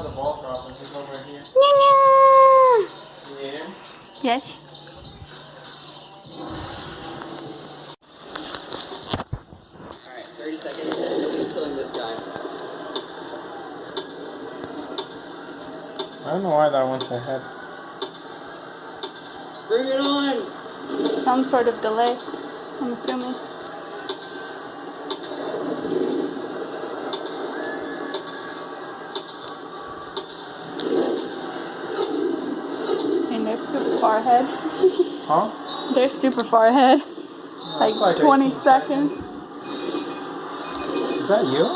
the ball dropping. He's over here. Nya-nya. You need him? Yes. Alright, 30 seconds. Nobody's killing this guy. I don't know why that one's ahead. Bring it on! Some sort of delay, I'm assuming. And they're super far ahead. Huh? They're super far ahead. Like 20 seconds. Is that you?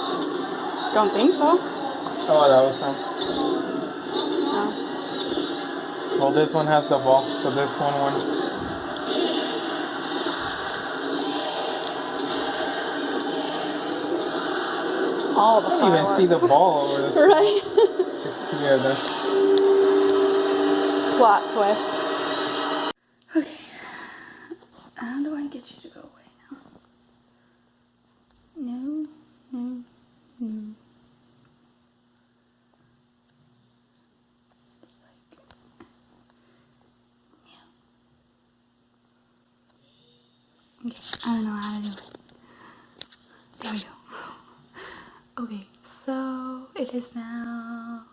Don't think so. Oh, that was him. No. Well, this one has the ball, so this one wins. All the I can't even see the ball over this. Right? It's here, then. Plot twist. Okay. How do I get you to go away now? No, no, no. Just like, yeah. Okay, I don't know how to do it. There we go. Okay, so it is now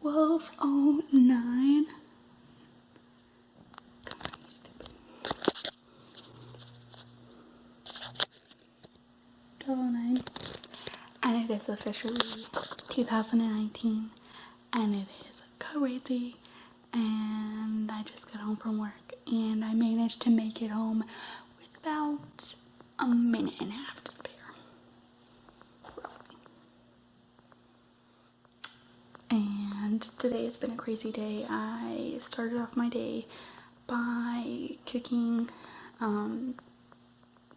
12:09. Come on, you stupid. 12:09. And it is officially 2019. And it is crazy. And I just got home from work. And I managed to make it home with about a minute and a half to spare. And today has been a crazy day. I started off my day by cooking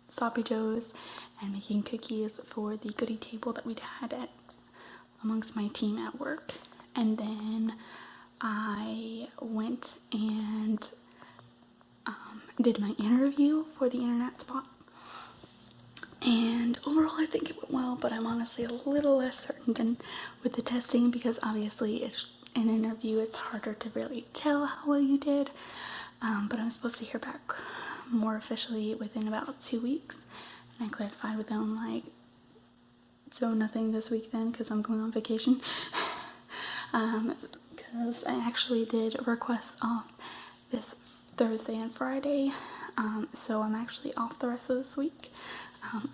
sloppy joes and making cookies for the goodie table that we'd had at amongst my team at work. And then I went and did my interview for the internet spot. And overall, I think it went well, but I'm honestly a little less certain than with the testing because obviously it's an interview. It's harder to really tell how well you did. But I'm supposed to hear back more officially within about 2 weeks. And I clarified with them, like, so nothing this week then because I'm going on vacation. Because I actually did request off this Thursday and Friday. So I'm actually off the rest of this week.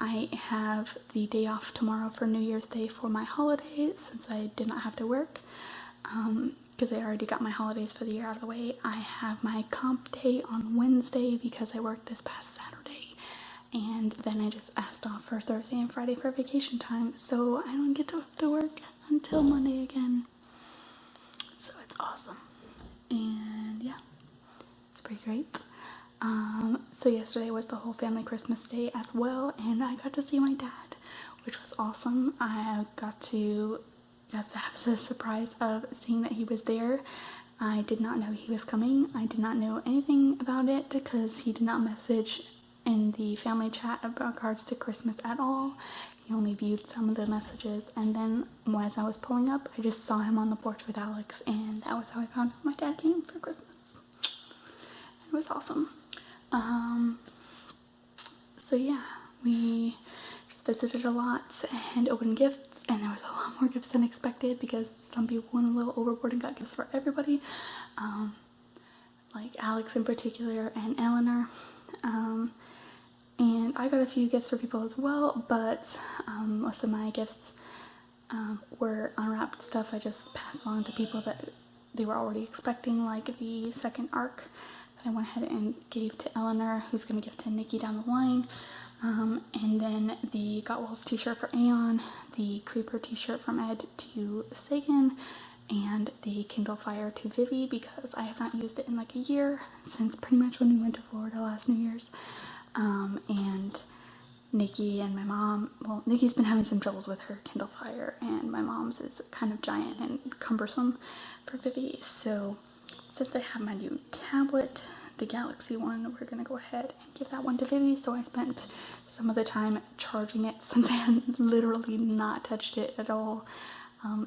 I have the day off tomorrow for New Year's Day for my holidays since I did not have to work because I already got my holidays for the year out of the way. I have my comp day on Wednesday because I worked this past Saturday, and then I just asked off for Thursday and Friday for vacation time, so I don't get to have to work until Monday again. So it's awesome, and yeah, it's pretty great. So yesterday was the whole family Christmas day as well, and I got to see my dad, which was awesome. I got to have the surprise of seeing that he was there. I did not know he was coming. I did not know anything about it because he did not message in the family chat about regards to Christmas at all. He only viewed some of the messages, and then as I was pulling up, I just saw him on the porch with Alex, and that was how I found out my dad came for Christmas. It was awesome. So yeah, we just visited a lot and opened gifts, and there was a lot more gifts than expected because some people went a little overboard and got gifts for everybody, like Alex in particular and Eleanor, and I got a few gifts for people as well, but most of my gifts were unwrapped stuff I just passed on to people that they were already expecting, like the second arc I went ahead and gave to Eleanor, who's going to give to Nikki down the line, and then the Got Walls t-shirt for Aeon, the Creeper t-shirt from Ed to Sagan, and the Kindle Fire to Vivi because I have not used it in like a year since pretty much when we went to Florida last New Year's. And Nikki and my mom, well, Nikki's been having some troubles with her Kindle Fire, and my mom's is kind of giant and cumbersome for Vivi, so since I have my new tablet, the Galaxy one, we're going to go ahead and give that one to Vivi. So I spent some of the time charging it since I had literally not touched it at all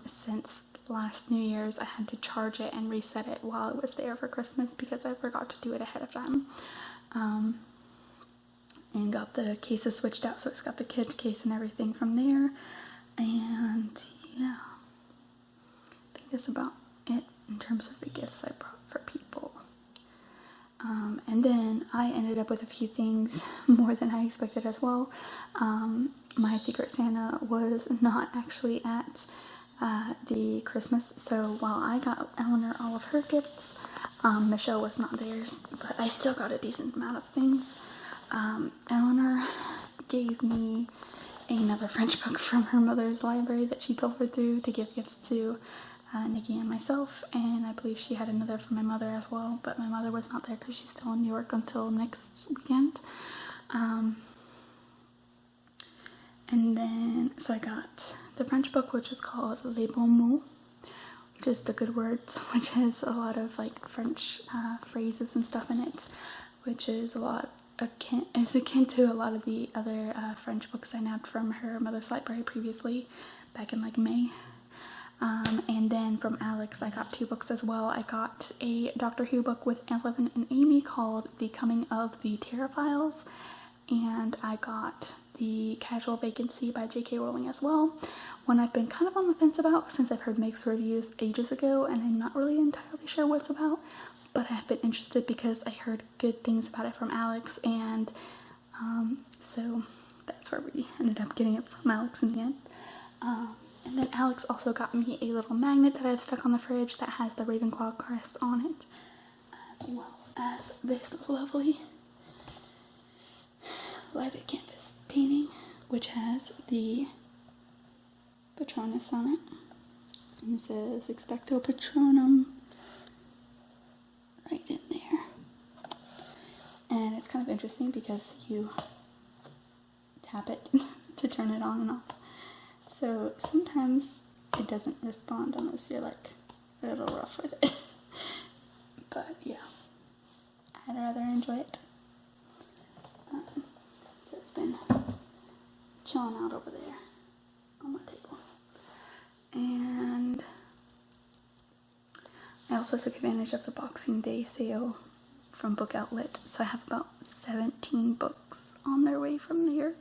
since last New Year's I had to charge it and reset it while it was there for Christmas because I forgot to do it ahead of time. And got the cases switched out, so it's got the kid case and everything from there. And yeah, I think that's about it in terms of the gifts I brought for people. And then I ended up with a few things more than I expected as well. My Secret Santa was not actually at the Christmas, so while I got Eleanor all of her gifts, Michelle was not theirs, but I still got a decent amount of things. Eleanor gave me another French book from her mother's library that she pilfered through to give gifts to Nikki and myself, and I believe she had another for my mother as well, but my mother was not there because she's still in New York until next weekend. And then, so I got the French book, which is called Les Bons Mots, which is the good words, which has a lot of like French phrases and stuff in it, which is a lot akin to a lot of the other French books I nabbed from her mother's library previously, back in like May. And then from Alex, I got 2 books as well. I got a Doctor Who book with Evelyn and Amy called The Coming of the Terror Files, and I got The Casual Vacancy by J.K. Rowling as well. One I've been kind of on the fence about since I've heard mixed reviews ages ago, and I'm not really entirely sure what it's about, but I've been interested because I heard good things about it from Alex, and so that's where we ended up getting it from Alex in the end. And then Alex also got me a little magnet that I've stuck on the fridge that has the Ravenclaw crest on it, as well as this lovely lighted canvas painting, which has the Patronus on it. And it says Expecto Patronum right in there. And it's kind of interesting because you tap it to turn it on and off. So sometimes it doesn't respond unless you're like a little rough with it. But yeah, I'd rather enjoy it. So it's been chilling out over there on my table. And I also took advantage of the Boxing Day sale from Book Outlet. So I have about 17 books on their way from there.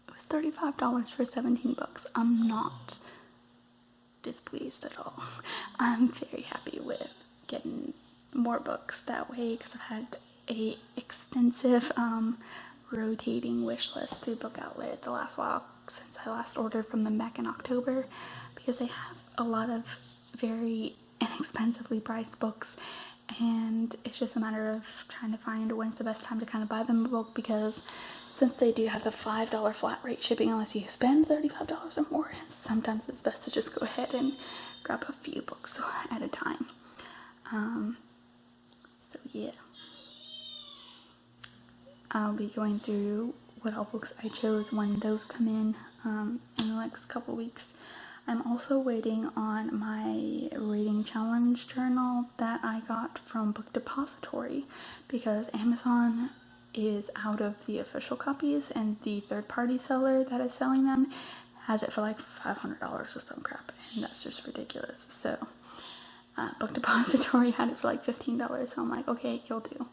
It was $35 for 17 books. I'm not displeased at all. I'm very happy with getting more books that way because I've had a extensive rotating wish list through Book Outlet the last while since I last ordered from them back in October, because they have a lot of very inexpensively priced books, and it's just a matter of trying to find when's the best time to kind of buy them a book, because since they do have the $5 flat rate shipping unless you spend $35 or more, sometimes it's best to just go ahead and grab a few books at a time. So yeah, I'll be going through what all books I chose when those come in the next couple weeks. I'm also waiting on my reading challenge journal that I got from Book Depository, because Amazon is out of the official copies and the third-party seller that is selling them has it for like $500 or some crap, and that's just ridiculous. So Book Depository had it for like $15, so I'm like, okay, you'll do.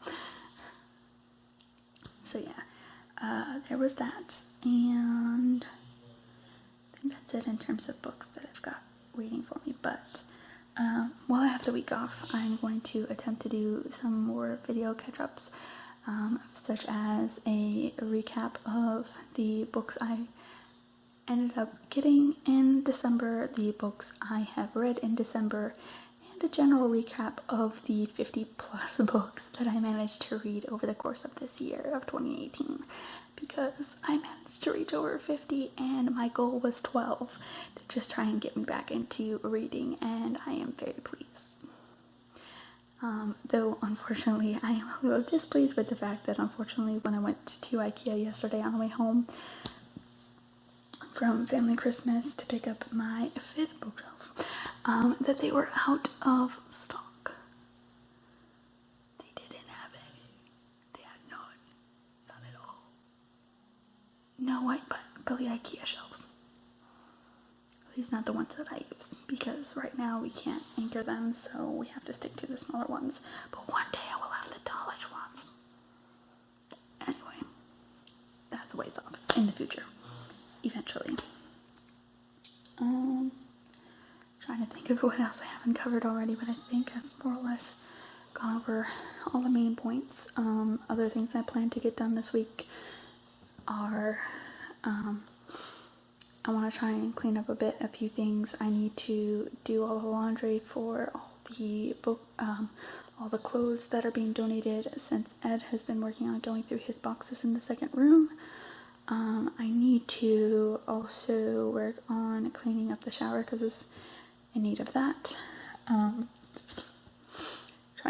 So yeah, there was that, and I think that's it in terms of books that I've got waiting for me. But while I have the week off, I'm going to attempt to do some more video catch-ups, such as a recap of the books I ended up getting in December, the books I have read in December, and a general recap of the 50 plus books that I managed to read over the course of this year of 2018, because I managed to reach over 50 and my goal was 12 to just try and get me back into reading, and I am very pleased. Though unfortunately I am a little displeased with the fact that unfortunately when I went to IKEA yesterday on the way home from family Christmas to pick up my 5th bookshelf, that they were out of stock. They didn't have any. They had none at all. No white belly IKEA shelves. least not the ones that I use, because right now we can't anchor them, so we have to stick to the smaller ones. But one day I will have the dollish ones. Anyway, that's a ways off in the future, eventually. Trying to think of what else I haven't covered already, but I think I've more or less gone over all the main points. Other things I plan to get done this week are, I want to try and clean up a few things. I need to do all the laundry for all the clothes that are being donated, since Ed has been working on going through his boxes in the second room. I need to also work on cleaning up the shower because it's in need of that. Try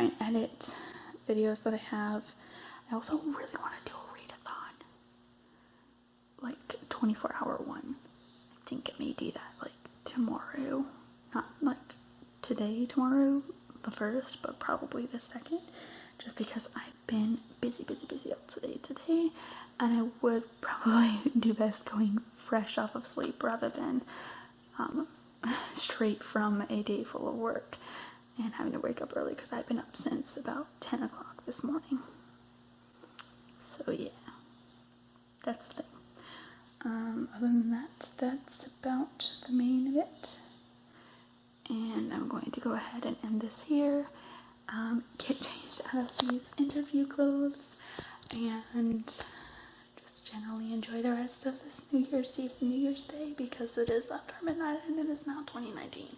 and edit videos that I have. I also really want to do a readathon, like 24-hour one. I think I may do that like tomorrow, not like today, tomorrow, the 1st, but probably the 2nd, just because I've been busy all today, and I would probably do best going fresh off of sleep rather than straight from a day full of work and having to wake up early, because I've been up since about 10 o'clock this morning. So yeah, that's the thing. Other than that, that's about the main of it. And I'm going to go ahead and end this here. Get changed out of these interview clothes and just generally enjoy the rest of this New Year's Eve, New Year's Day, because it is after midnight and it is now 2019.